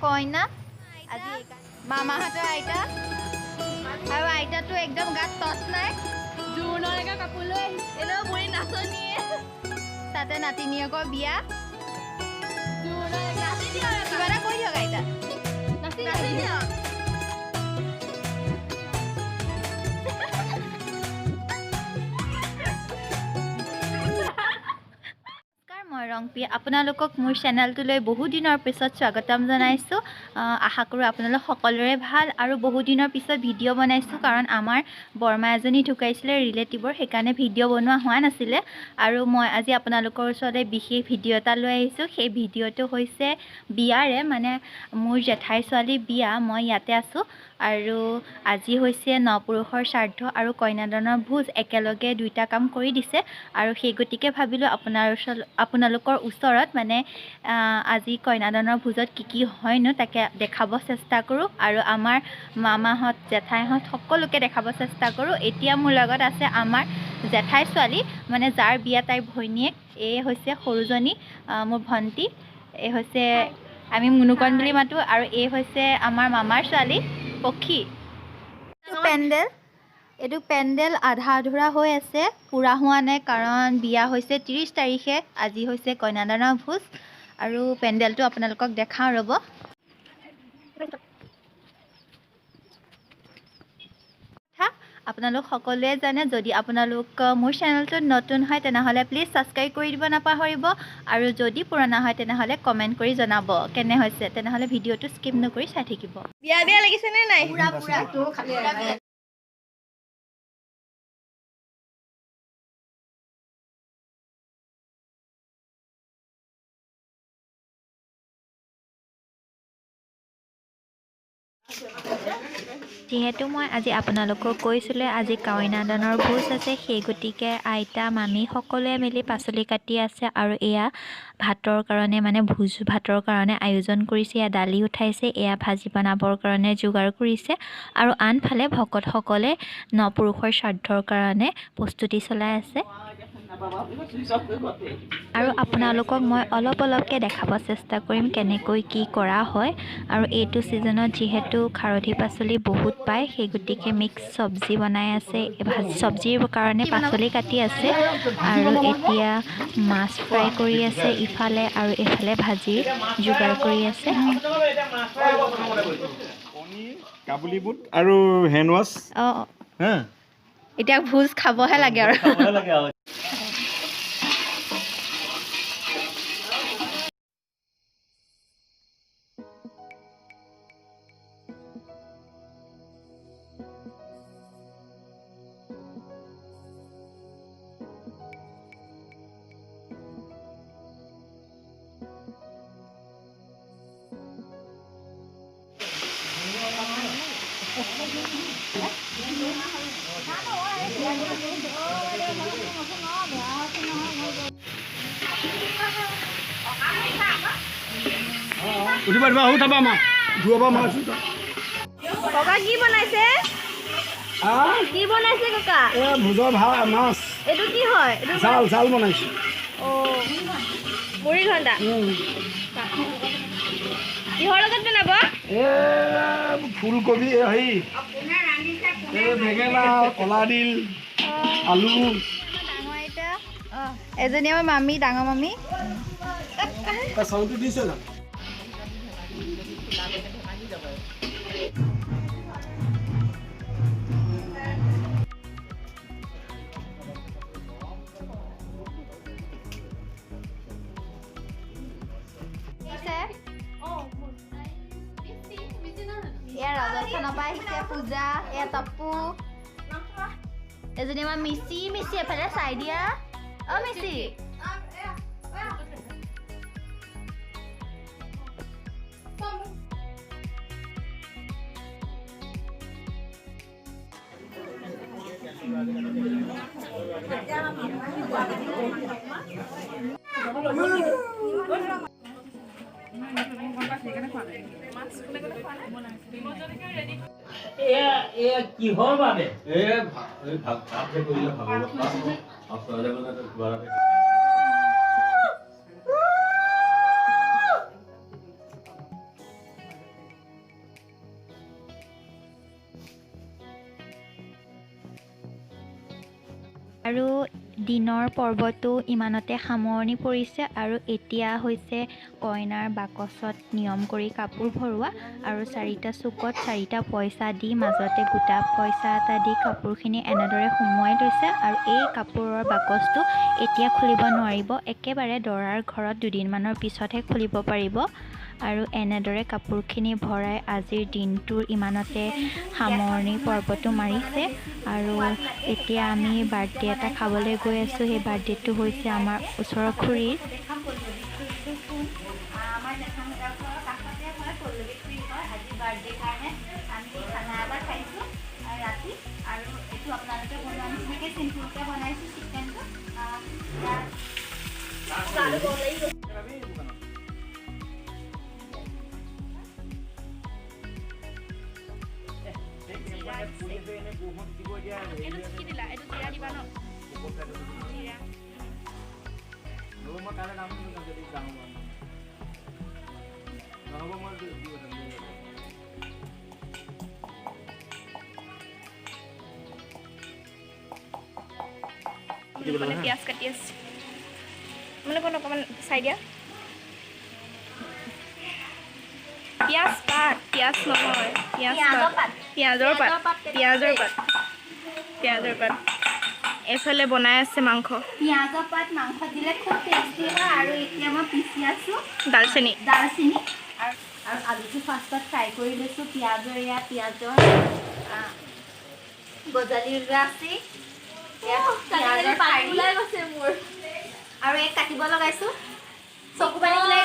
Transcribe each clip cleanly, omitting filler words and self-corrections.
কইনা আজি মামাহঁতৰ আইতা আৰু আইতাটো একদম গাত টচ নাই জোৰণলৈকে কাপোৰ লৈ এনেও বুঢ়ী নাচনীয়ে তাতে নাতিনীয়েকৰ বিয়া কিবা এটা কৈ দিয়ক আইতা নাচি দিয়ক মই ৰংপি আপোনালোকক মোৰ চেনেলটোলৈ বহু দিনৰ পিছত স্বাগতম জনাইছোঁ আশা কৰোঁ আপোনালোক সকলোৰে ভাল আৰু বহু দিনৰ পিছত ভিডিঅ' বনাইছোঁ কাৰণ আমাৰ বৰমা এজনী ঢুকাইছিলে ৰিলেটিভৰ সেইকাৰণে ভিডিঅ' বনোৱা হোৱা নাছিলে আৰু মই আজি আপোনালোকৰ ওচৰলৈ বিশেষ ভিডিঅ' এটা লৈ আহিছোঁ সেই ভিডিঅ'টো হৈছে বিয়াৰে মানে মোৰ জেঠাইৰ ছোৱালী বিয়া মই ইয়াতে আছোঁ আৰু আজি হৈছে নপুৰুষৰ শ্ৰাদ্ধ আৰু কন্যাদানৰ ভোজ একেলগে দুইটা কাম কৰি দিছে আৰু সেই গতিকে ভাবিলোঁ আপোনালোকৰ ওচৰত মানে আজি কন্যাদানৰ ভোজত কি হয়নো তাকে দেখাব চেষ্টা কৰোঁ আৰু আমাৰ মামাহঁত জেঠাইহঁত সকলোকে দেখাব চেষ্টা কৰোঁ এতিয়া মোৰ লগত আছে আমাৰ জেঠাই ছোৱালী মানে যাৰ বিয়া তাইৰ ভৈনীয়েক এই হৈছে সৰুজনী মোৰ ভণ্টি এই হৈছে আমি মুনুকণ বুলি মাতোঁ আৰু এই হৈছে আমাৰ মামাৰ ছোৱালী পক্ষী এইটো পেণ্ডেল আধা আধুৰা হৈ আছে পূৰা হোৱা নাই কাৰণ বিয়া হৈছে 30 তাৰিখে আজি হৈছে কন্যাদানৰ ভোজ আৰু পেণ্ডেলটো আপোনালোকক দেখাওঁ ৰ'ব আপোনালোক সকলোৱে জানে যদি আপোনালোক মোৰ চেনেলটোত নতুন হয় তেনেহ'লে প্লিজ ছাবস্ক্ৰাইব কৰি দিব নাপাহৰিব আৰু যদি পুৰণা হয় তেনেহ'লে কমেণ্ট কৰি জনাব কেনে হৈছে তেনেহ'লে ভিডিঅ'টো স্কিপ নকৰি চাই থাকিব বিয়া লাগিছেনে নাই যিহেতু মই আজি আপোনালোকক কৈছিলোঁ আজি কন্যাদানৰ ভোজ আছে সেই গতিকে আইতা মামী সকলোৱে মিলি পাচলি কাটি আছে আৰু এয়া ভাতৰ কাৰণে মানে ভোজ ভাতৰ কাৰণে আয়োজন কৰিছে এয়া দালি উঠাইছে এয়া ভাজি বনাবৰ কাৰণে যোগাৰ কৰিছে আৰু আনফালে ভকতসকলে নপুৰুষৰ শ্ৰাদ্ধৰ কাৰণে প্ৰস্তুতি চলাই আছে আৰু আপোনালোকক মই অলপকৈ দেখাব চেষ্টা কৰিম কেনেকৈ কি কৰা হয় আৰু এইটো ছিজনত যিহেতু খাৰধি পাচলি বহুত পায় সেই গতিকে মিক্স চব্জি বনাই আছে চব্জিৰ কাৰণে পাচলি কাটি আছে আৰু এতিয়া মাছ ফ্ৰাই কৰি আছে ইফালে আৰু এফালে ভাজিৰ যোগাৰ কৰি আছে কাবুলী বুট আৰু হেণ্ড ৱাছ এতিয়া ভোজ খাবহে লাগে আৰু উঠিবা উঠাবা মা ধুৱাবা মা ককা কি বনাইছে কি বনাইছে ককা ভোজৰ ভাত মাছ এইটো কি হয় জাল বনাইছো মুড়ি ঘণ্টা কিহৰ লগত বনাব ফুলকবি হেৰি বেঙেনা কলা দিল আলু ডাঙৰ আইতা এজনী আমাৰ মামী ডাঙৰ মামী চাউলটো দিছে জানো এয়া ৰাজস্থানৰ পৰা আহিছে পূজা এয়া তপ্পু এজনী আমাৰ মিচি এফালে চাই দিয়া মিচি কিহৰ বাবে আৰু দিনৰ পৰ্বটো ইমানতে সামৰণি পৰিছে আৰু এতিয়া হৈছে কইনাৰ বাকচত নিয়ম কৰি কাপোৰ ভৰোৱা আৰু 4টা চুকত 4টা পইচা দি মাজতে গোটা পইচা এটা দি কাপোৰখিনি এনেদৰে সুমুৱাই লৈছে আৰু এই কাপোৰৰ বাকচটো এতিয়া খুলিব নোৱাৰিব, একেবাৰে দৰাৰ ঘৰত দুদিনমানৰ পিছতহে খুলিব পাৰিব। আৰু এনেদৰে কাপোৰখিনি ভৰাই আজিৰ দিনটোৰ ইমানতে সামৰণি পৰ্বটো মাৰিছে আৰু এতিয়া আমি বাৰ্থডে এটা খাবলৈ গৈ আছোঁ। সেই বাৰ্থডেটো হৈছে আমাৰ ওচৰৰ খুৰীৰ। পিঁয়াজ কাটি আছে মানে অকণমান চাই দিয়া। পিঁয়াজ পাত, পিঁয়াজ নহয়, পিঁয়াজৰ পাত এইফালে বনাই আছে মাংস। পিঁয়াজৰ পাত মাংস দিলে খুব টেষ্টি হয় আৰু এতিয়া মই পিচি আছোঁ দালচেনি আৰু আলুটো ফাৰ্ষ্টত ফ্ৰাই কৰি লৈছোঁ। পিঁয়াজৰ গজালি ওলোৱা আছে আৰু এক কাটিব লগাইছোঁ। চকু পানী ওলাই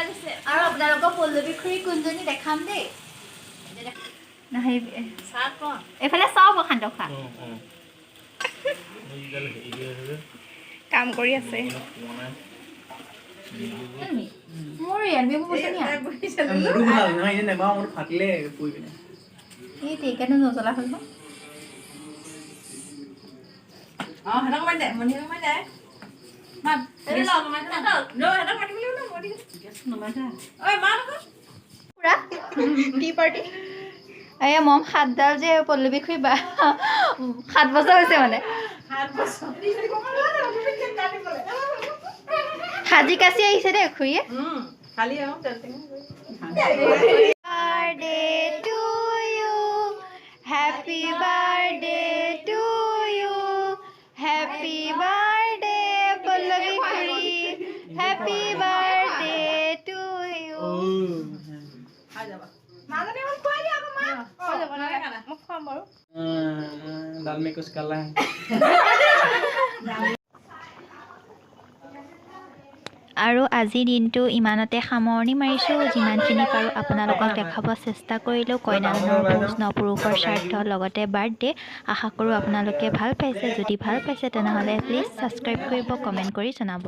গৈছে আৰু আপোনালোকৰ পল্লৱী খুৰী কোনজনী দেখাম দেই। এইফালে চাওক অশান্ত খা কাম কৰি আছে। মোৰ সেইকাৰণে নজলা হ'ল ন। এই মম 7ডাল যে পল্লৱী খুৰী 7 বছৰ হৈছে মানে সাজি কাচি আহিছে দেই খুৰীয়ে। Birthday to you, happy birthday to you, happy birthday Pallavi খুৰী, হেপী বাৰ্থডে টু ইউ। दाल में कुछ काला है। আৰু আজিৰ দিনটো ইমানতে সামৰণি মাৰিছোঁ। যিমানখিনি পাৰোঁ আপোনালোকক দেখাব চেষ্টা কৰিলোঁ। কইনাজনৰ ভোজ ন পুৰুষৰ স্বাৰ্থ লগতে বাৰ্থডে। আশা কৰোঁ আপোনালোকে ভাল পাইছে। যদি ভাল পাইছে তেনেহ'লে প্লিজ ছাবস্ক্ৰাইব কৰিব, কমেণ্ট কৰি জনাব।